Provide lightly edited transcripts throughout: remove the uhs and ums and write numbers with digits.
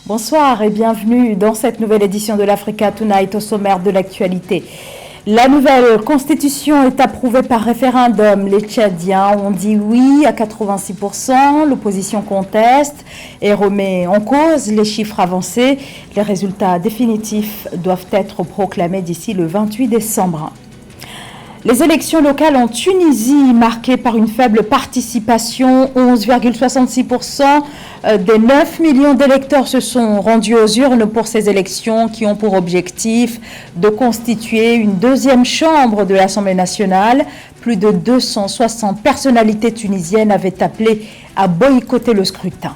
Bonsoir et bienvenue dans cette nouvelle édition de l'Africa Tonight au sommaire de l'actualité. La nouvelle constitution est approuvée par référendum. Les Tchadiens ont dit oui à 86%, l'opposition conteste et remet en cause les chiffres avancés. Les résultats définitifs doivent être proclamés d'ici le 28 décembre. Les élections locales en Tunisie, marquées par une faible participation, 11,66% des 9 millions d'électeurs se sont rendus aux urnes pour ces élections qui ont pour objectif de constituer une deuxième chambre de l'Assemblée nationale. Plus de 260 personnalités tunisiennes avaient appelé à boycotter le scrutin.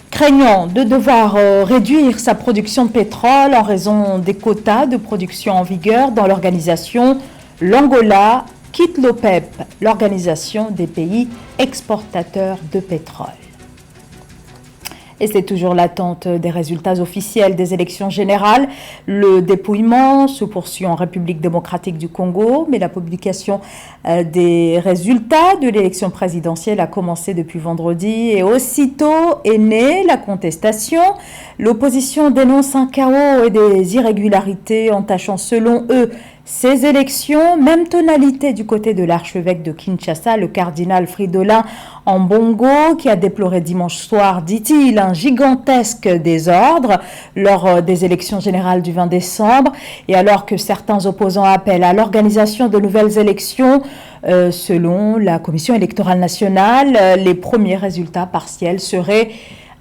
Craignant de devoir réduire sa production de pétrole en raison des quotas de production en vigueur dans l'organisation, l'Angola quitte l'OPEP, l'organisation des pays exportateurs de pétrole. Et c'est toujours l'attente des résultats officiels des élections générales. Le dépouillement se poursuit en République démocratique du Congo, mais la publication des résultats de l'élection présidentielle a commencé depuis vendredi et aussitôt est née la contestation. L'opposition dénonce un chaos et des irrégularités entachant selon eux ces élections. Même tonalité du côté de l'archevêque de Kinshasa, le cardinal Fridolin Ambongo, qui a déploré dimanche soir, dit-il, un gigantesque désordre lors des élections générales du 20 décembre. Et alors que certains opposants appellent à l'organisation de nouvelles élections, selon la Commission électorale nationale, les premiers résultats partiels seraient,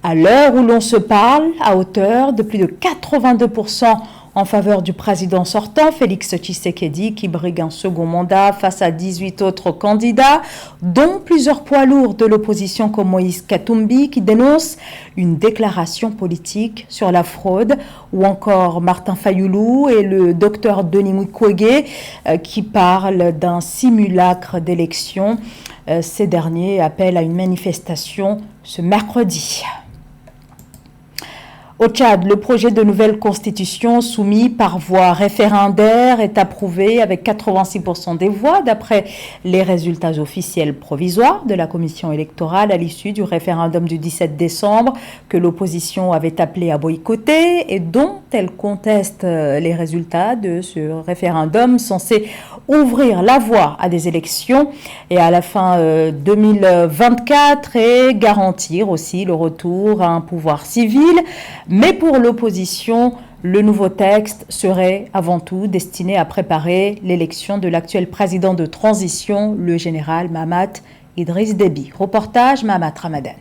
à l'heure où l'on se parle, à hauteur de plus de 82% en faveur du président sortant, Félix Tshisekedi, qui brigue un second mandat face à 18 autres candidats, dont plusieurs poids lourds de l'opposition comme Moïse Katumbi, qui dénonce une déclaration politique sur la fraude, ou encore Martin Fayoulou et le docteur Denis Mukwege, qui parlent d'un simulacre d'élection. Ces derniers appellent à une manifestation ce mercredi. Au Tchad, le projet de nouvelle constitution soumis par voie référendaire est approuvé avec 86% des voix d'après les résultats officiels provisoires de la commission électorale à l'issue du référendum du 17 décembre que l'opposition avait appelé à boycotter et dont elle conteste les résultats de ce référendum censé ouvrir la voie à des élections et à la fin 2024 et garantir aussi le retour à un pouvoir civil. Mais pour l'opposition, le nouveau texte serait avant tout destiné à préparer l'élection de l'actuel président de transition, le général Mahamat Idriss Déby. Reportage Mahamat Ramadan.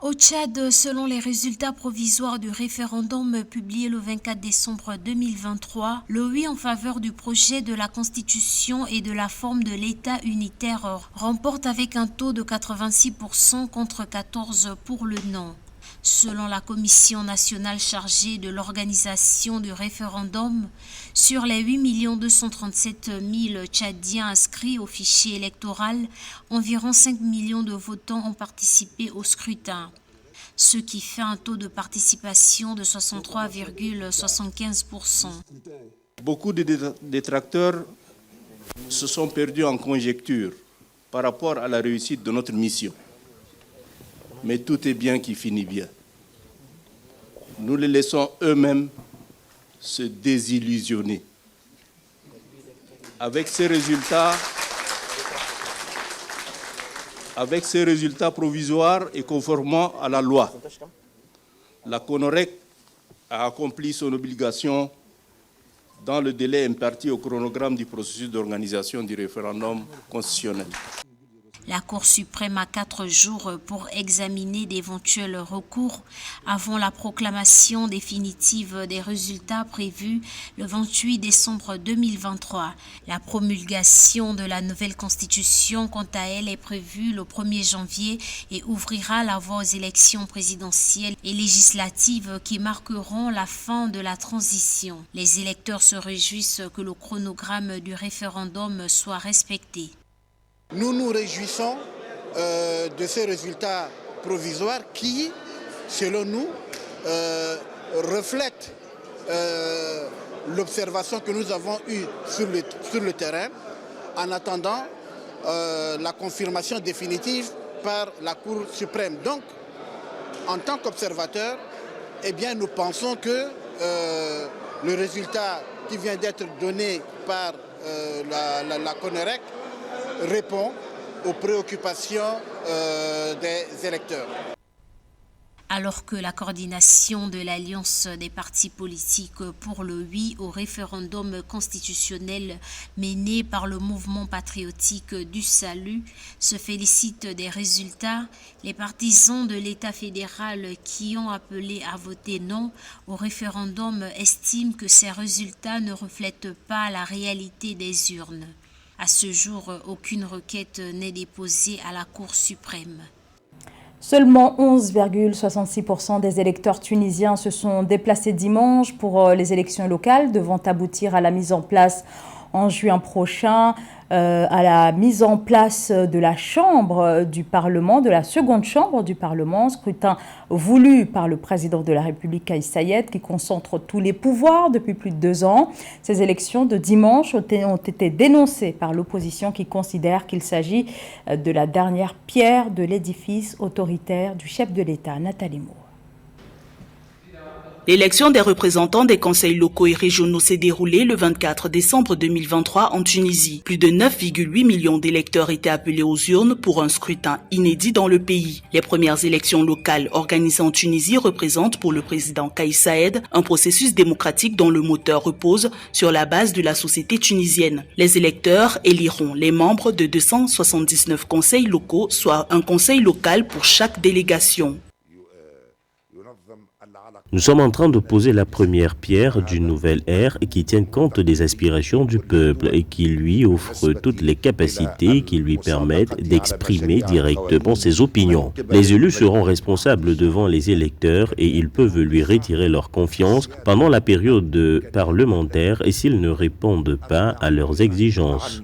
Au Tchad, selon les résultats provisoires du référendum publié le 24 décembre 2023, le oui en faveur du projet de la Constitution et de la forme de l'État unitaire remporte avec un taux de 86% contre 14% pour le non. Selon la Commission nationale chargée de l'organisation du référendum, sur les 8 237 000 Tchadiens inscrits au fichier électoral, environ 5 millions de votants ont participé au scrutin, ce qui fait un taux de participation de 63,75%. Beaucoup de détracteurs se sont perdus en conjecture par rapport à la réussite de notre mission. Mais tout est bien qui finit bien. Nous les laissons eux-mêmes se désillusionner. Avec ces résultats provisoires et conformément à la loi, la CONOREC a accompli son obligation dans le délai imparti au chronogramme du processus d'organisation du référendum constitutionnel. La Cour suprême a 4 jours pour examiner d'éventuels recours avant la proclamation définitive des résultats prévus le 28 décembre 2023. La promulgation de la nouvelle constitution, quant à elle, est prévue le 1er janvier et ouvrira la voie aux élections présidentielles et législatives qui marqueront la fin de la transition. Les électeurs se réjouissent que le chronogramme du référendum soit respecté. Nous nous réjouissons de ces résultats provisoires qui, selon nous, reflètent l'observation que nous avons eue sur le terrain en attendant la confirmation définitive par la Cour suprême. Donc, en tant qu'observateurs, eh bien, nous pensons que le résultat qui vient d'être donné par la CONEREC répond aux préoccupations des électeurs. Alors que la coordination de l'Alliance des partis politiques pour le oui au référendum constitutionnel mené par le mouvement patriotique du salut se félicite des résultats, les partisans de l'État fédéral qui ont appelé à voter non au référendum estiment que ces résultats ne reflètent pas la réalité des urnes. À ce jour, aucune requête n'est déposée à la Cour suprême. Seulement 11,66% des électeurs tunisiens se sont déplacés dimanche pour les élections locales, devant aboutir à la mise en place en juin prochain, à la mise en place de la Chambre du Parlement, de la seconde Chambre du Parlement, scrutin voulu par le président de la République, Kais Saied, qui concentre tous les pouvoirs depuis plus de 2 ans. Ces élections de dimanche ont été dénoncées par l'opposition qui considère qu'il s'agit de la dernière pierre de l'édifice autoritaire du chef de l'État, Nathalie Moore. L'élection des représentants des conseils locaux et régionaux s'est déroulée le 24 décembre 2023 en Tunisie. Plus de 9,8 millions d'électeurs étaient appelés aux urnes pour un scrutin inédit dans le pays. Les premières élections locales organisées en Tunisie représentent pour le président Kais Saied un processus démocratique dont le moteur repose sur la base de la société tunisienne. Les électeurs éliront les membres de 279 conseils locaux, soit un conseil local pour chaque délégation. Nous sommes en train de poser la première pierre d'une nouvelle ère qui tient compte des aspirations du peuple et qui lui offre toutes les capacités qui lui permettent d'exprimer directement ses opinions. Les élus seront responsables devant les électeurs et ils peuvent lui retirer leur confiance pendant la période parlementaire et s'ils ne répondent pas à leurs exigences.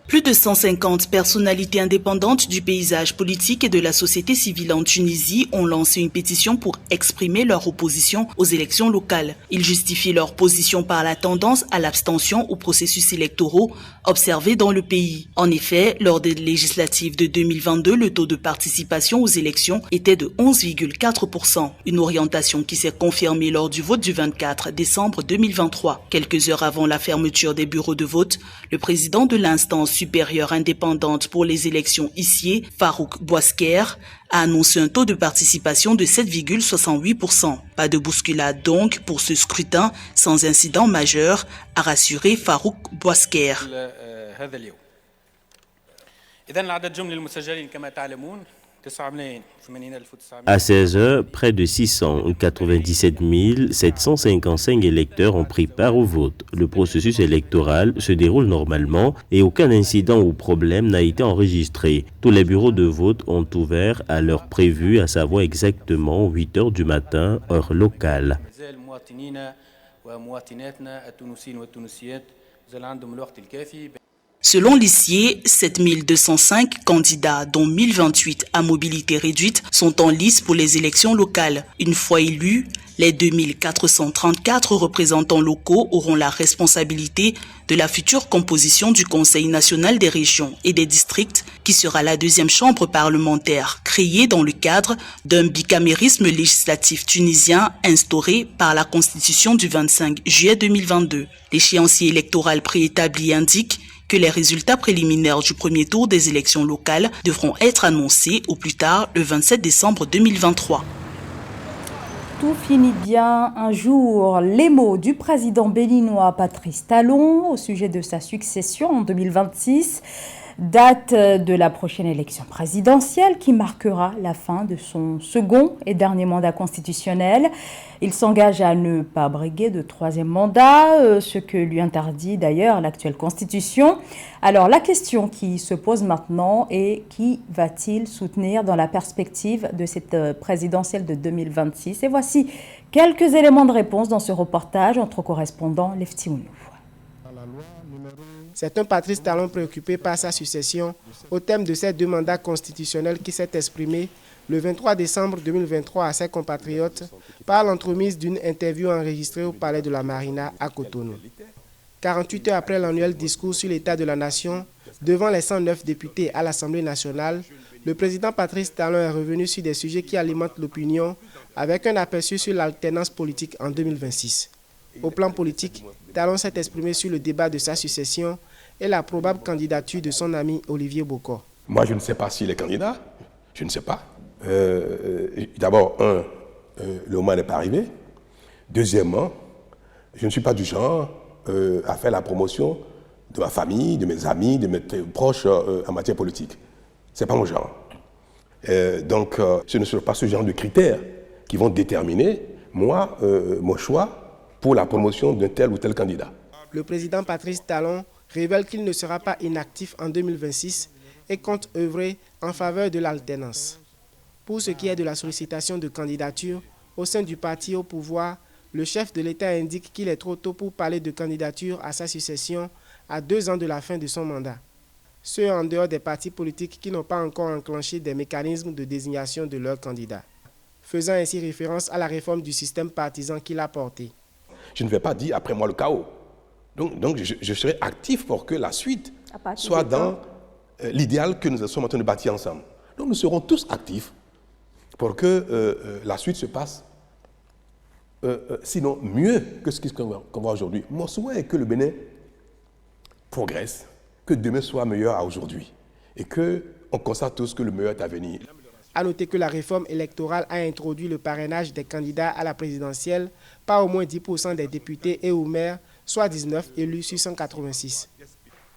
Plus de 150 personnalités indépendantes du paysage politique et de la société civile en Tunisie ont lancé une pétition pour exprimer leur opposition aux élections locales. Ils justifient leur position par la tendance à l'abstention aux processus électoraux observés dans le pays. En effet, lors des législatives de 2022, le taux de participation aux élections était de 11,4%, une orientation qui s'est confirmée lors du vote du 24 décembre 2023. Quelques heures avant la fermeture des bureaux de vote, le président de l'instance supérieure indépendante pour les élections ICIE, Farouk Bouasker, a annoncé un taux de participation de 7,68%. Pas de bousculade donc pour ce scrutin sans incident majeur, a rassuré Farouk Bouasker. À 16 heures, près de 697 755 électeurs ont pris part au vote. Le processus électoral se déroule normalement et aucun incident ou problème n'a été enregistré. Tous les bureaux de vote ont ouvert à l'heure prévue, à savoir exactement 8 heures du matin, heure locale. Selon l'ICIE, 7205 candidats, dont 1028 à mobilité réduite, sont en lice pour les élections locales. Une fois élus, les 2434 représentants locaux auront la responsabilité de la future composition du Conseil national des régions et des districts, qui sera la deuxième chambre parlementaire, créée dans le cadre d'un bicamérisme législatif tunisien instauré par la Constitution du 25 juillet 2022. L'échéancier électoral préétabli indique que les résultats préliminaires du premier tour des élections locales devront être annoncés au plus tard le 27 décembre 2023. Tout finit bien un jour. Les mots du président béninois Patrice Talon au sujet de sa succession en 2026. Date de la prochaine élection présidentielle qui marquera la fin de son second et dernier mandat constitutionnel. Il s'engage à ne pas briguer de troisième mandat, ce que lui interdit d'ailleurs l'actuelle constitution. Alors la question qui se pose maintenant est qui va-t-il soutenir dans la perspective de cette présidentielle de 2026 ? Et voici quelques éléments de réponse dans ce reportage entre correspondants Lefti-Ounou. C'est un Patrice Talon préoccupé par sa succession au thème de ces 2 mandats constitutionnels qui s'est exprimé le 23 décembre 2023 à ses compatriotes par l'entremise d'une interview enregistrée au Palais de la Marina à Cotonou. 48 heures après l'annuel discours sur l'état de la nation devant les 109 députés à l'Assemblée nationale, Le président Patrice Talon est revenu sur des sujets qui alimentent l'opinion avec un aperçu sur l'alternance politique en 2026. Au plan politique, Talon s'est exprimé sur le débat de sa succession et la probable candidature de son ami Olivier Bokor. Moi, je ne sais pas s'il est candidat. Je ne sais pas. D'abord, le moment n'est pas arrivé. Deuxièmement, je ne suis pas du genre à faire la promotion de ma famille, de mes amis, de mes proches en matière politique. Ce n'est pas mon genre. Donc, ce ne sont pas ce genre de critères qui vont déterminer, moi, mon choix pour la promotion d'un tel ou tel candidat. Le président Patrice Talon révèle qu'il ne sera pas inactif en 2026 et compte œuvrer en faveur de l'alternance. Pour ce qui est de la sollicitation de candidature au sein du parti au pouvoir, le chef de l'État indique qu'il est trop tôt pour parler de candidature à sa succession à 2 ans de la fin de son mandat. Ceux en dehors des partis politiques qui n'ont pas encore enclenché des mécanismes de désignation de leurs candidats, faisant ainsi référence à la réforme du système partisan qu'il a porté. Je ne vais pas dire après moi le chaos. Donc je serai actif pour que la suite soit dans l'idéal que nous sommes en train de bâtir ensemble. Donc nous serons tous actifs pour que la suite se passe, sinon mieux que ce qu'on voit aujourd'hui. Mon souhait est que le Bénin progresse, que demain soit meilleur à aujourd'hui et qu'on constate tous que le meilleur est à venir. A noter que la réforme électorale a introduit le parrainage des candidats à la présidentielle par au moins 10% des députés et ou maires, soit 19 élus sur 186.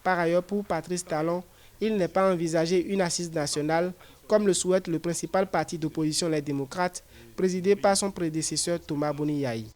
Par ailleurs, pour Patrice Talon, il n'est pas envisagé une assise nationale comme le souhaite le principal parti d'opposition, les démocrates, présidé par son prédécesseur Thomas Boni-Yayi.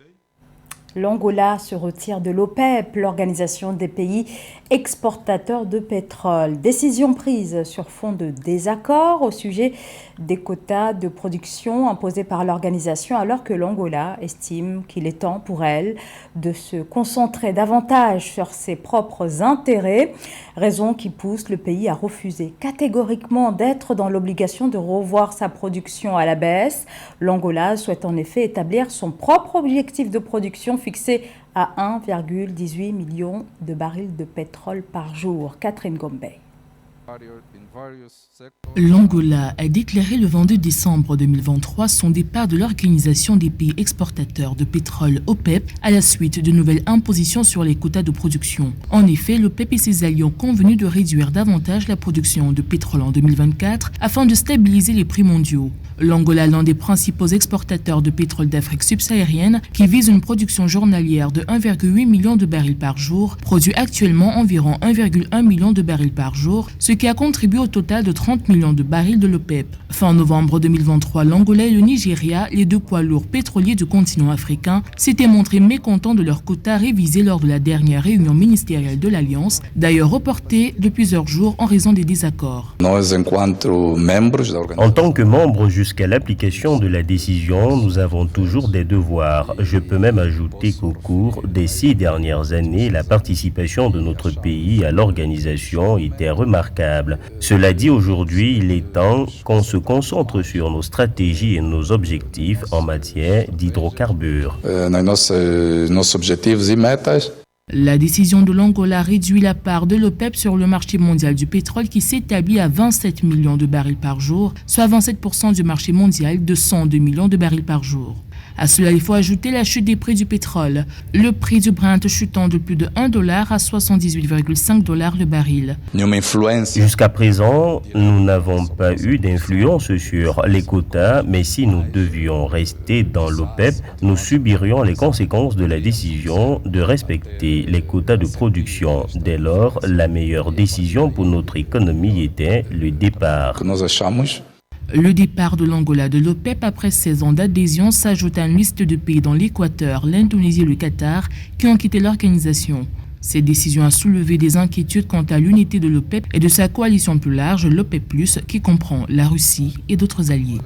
L'Angola se retire de l'OPEP, l'organisation des pays exportateurs de pétrole. Décision prise sur fond de désaccord au sujet des quotas de production imposés par l'organisation, alors que l'Angola estime qu'il est temps pour elle de se concentrer davantage sur ses propres intérêts, raison qui pousse le pays à refuser catégoriquement d'être dans l'obligation de revoir sa production à la baisse. L'Angola souhaite en effet établir son propre objectif de production fixé à 1,18 million de barils de pétrole par jour. Catherine Gombe. L'Angola a déclaré le 22 décembre 2023 son départ de l'Organisation des pays exportateurs de pétrole OPEP à la suite de nouvelles impositions sur les quotas de production. En effet, l'OPEP et ses alliés ont convenu de réduire davantage la production de pétrole en 2024 afin de stabiliser les prix mondiaux. L'Angola, l'un des principaux exportateurs de pétrole d'Afrique subsaharienne, qui vise une production journalière de 1,8 million de barils par jour, produit actuellement environ 1,1 million de barils par jour, ce qui a contribué au total de 30 millions de barils de l'OPEP. Fin novembre 2023, l'Angola et le Nigeria, les deux poids lourds pétroliers du continent africain, s'étaient montrés mécontents de leurs quotas révisés lors de la dernière réunion ministérielle de l'Alliance, d'ailleurs reportée de plusieurs jours en raison des désaccords. En tant que membres jusqu'à l'application de la décision, nous avons toujours des devoirs. Je peux même ajouter qu'au cours des 6 dernières années, la participation de notre pays à l'organisation était remarquable. Cela dit, aujourd'hui, il est temps qu'on se concentre sur nos stratégies et nos objectifs en matière d'hydrocarbures. La décision de l'Angola réduit la part de l'OPEP sur le marché mondial du pétrole qui s'établit à 27 millions de barils par jour, soit 27% du marché mondial de 102 millions de barils par jour. À cela, il faut ajouter la chute des prix du pétrole, le prix du Brent chutant de plus de $1 à 78,5 le baril. Jusqu'à présent, nous n'avons pas eu d'influence sur les quotas, mais si nous devions rester dans l'OPEP, nous subirions les conséquences de la décision de respecter les quotas de production. Dès lors, la meilleure décision pour notre économie était le départ. Le départ de l'Angola de l'OPEP après 16 ans d'adhésion s'ajoute à une liste de pays dans l'Équateur, l'Indonésie et le Qatar qui ont quitté l'organisation. Cette décision a soulevé des inquiétudes quant à l'unité de l'OPEP et de sa coalition plus large, l'OPEP+, qui comprend la Russie et d'autres alliés.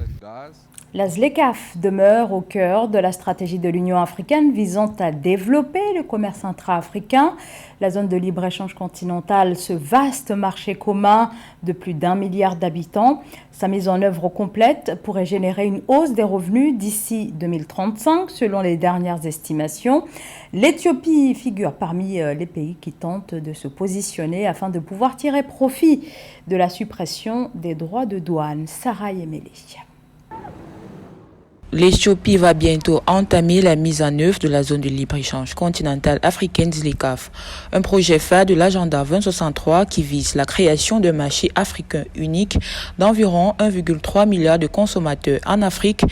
La ZLECAf demeure au cœur de la stratégie de l'Union africaine visant à développer le commerce intra-africain. La zone de libre-échange continentale, ce vaste marché commun de plus d'1 milliard d'habitants, sa mise en œuvre complète pourrait générer une hausse des revenus d'ici 2035 selon les dernières estimations. L'Éthiopie figure parmi les pays qui tentent de se positionner afin de pouvoir tirer profit de la suppression des droits de douane. Sarah Yemele. L'Éthiopie va bientôt entamer la mise en œuvre de la zone de libre-échange continentale africaine ZLECAf, un projet phare de l'agenda 2063 qui vise la création d'un marché africain unique d'environ 1,3 milliard de consommateurs en Afrique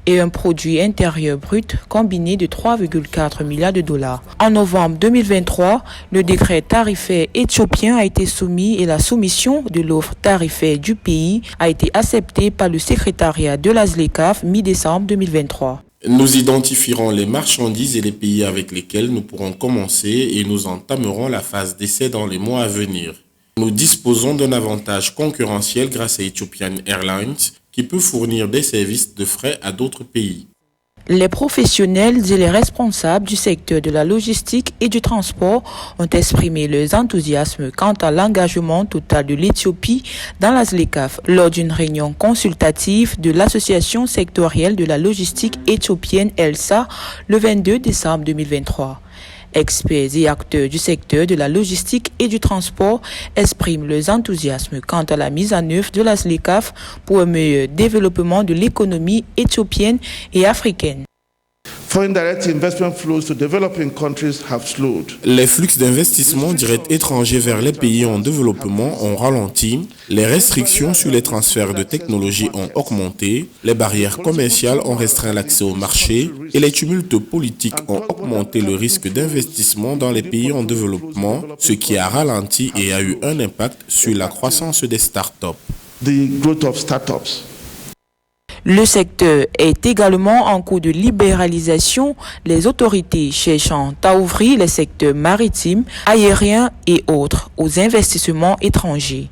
et un produit intérieur brut combiné de 3,4 milliards de dollars. En novembre 2023, le décret tarifaire éthiopien a été soumis et la soumission de l'offre tarifaire du pays a été acceptée par le secrétariat de la ZLECAf mi-décembre 2023. Nous identifierons les marchandises et les pays avec lesquels nous pourrons commencer et nous entamerons la phase d'essai dans les mois à venir. Nous disposons d'un avantage concurrentiel grâce à Ethiopian Airlines qui peut fournir des services de fret à d'autres pays. Les professionnels et les responsables du secteur de la logistique et du transport ont exprimé leur enthousiasme quant à l'engagement total de l'Éthiopie dans la ZLECAf lors d'une réunion consultative de l'association sectorielle de la logistique éthiopienne ELSA le 22 décembre 2023. Experts et acteurs du secteur de la logistique et du transport expriment leur enthousiasme quant à la mise en œuvre de la ZLECAf pour un meilleur développement de l'économie éthiopienne et africaine. Les flux d'investissements directs étrangers vers les pays en développement ont ralenti, les restrictions sur les transferts de technologies ont augmenté, les barrières commerciales ont restreint l'accès au marché et les tumultes politiques ont augmenté le risque d'investissement dans les pays en développement, ce qui a ralenti et a eu un impact sur la croissance des startups. Le secteur est également en cours de libéralisation, les autorités cherchant à ouvrir les secteurs maritimes, aériens et autres aux investissements étrangers.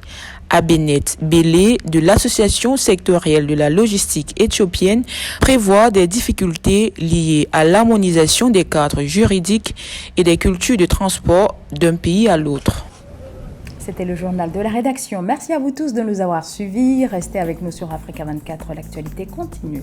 Abenet Bélé de l'association sectorielle de la logistique éthiopienne prévoit des difficultés liées à l'harmonisation des cadres juridiques et des cultures de transport d'un pays à l'autre. C'était le journal de la rédaction. Merci à vous tous de nous avoir suivis. Restez avec nous sur Africa 24, l'actualité continue.